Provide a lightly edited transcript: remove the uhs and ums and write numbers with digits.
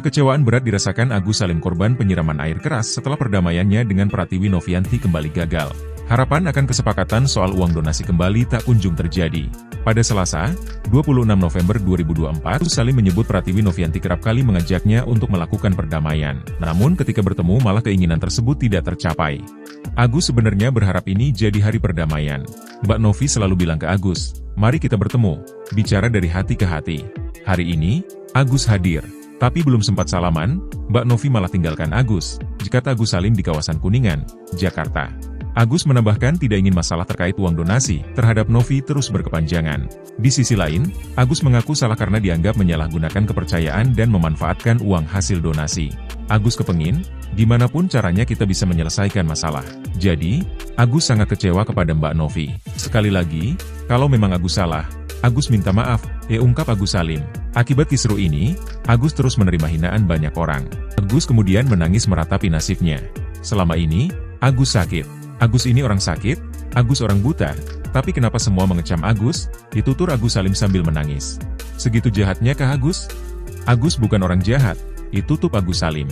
Kekecewaan berat dirasakan Agus Salim, korban penyiraman air keras setelah perdamaiannya dengan Pratiwi Novianti kembali gagal. Harapan akan kesepakatan soal uang donasi kembali tak kunjung terjadi. Pada Selasa, 26 November 2024, Agus Salim menyebut Pratiwi Novianti kerap kali mengajaknya untuk melakukan perdamaian. Namun ketika bertemu malah keinginan tersebut tidak tercapai. Agus sebenarnya berharap ini jadi hari perdamaian. Mbak Novi selalu bilang ke Agus, "Mari kita bertemu, bicara dari hati ke hati." Hari ini, Agus hadir. Tapi belum sempat salaman, Mbak Novi malah tinggalkan Agus, kata Agus Salim di kawasan Kuningan, Jakarta. Agus menambahkan tidak ingin masalah terkait uang donasi terhadap Novi terus berkepanjangan. Di sisi lain, Agus mengaku salah karena dianggap menyalahgunakan kepercayaan dan memanfaatkan uang hasil donasi. Agus kepengin, gimana pun caranya kita bisa menyelesaikan masalah. Jadi, Agus sangat kecewa kepada Mbak Novi. Sekali lagi, kalau memang Agus salah, Agus minta maaf, ungkap Agus Salim. Akibat kisru ini, Agus terus menerima hinaan banyak orang. Agus kemudian menangis meratapi nasibnya. Selama ini, Agus sakit. Agus ini orang sakit, Agus orang buta, tapi kenapa semua mengecam Agus? Ditutur Agus Salim sambil menangis. Segitu jahatnya kah Agus? Agus bukan orang jahat, ditutup Agus Salim.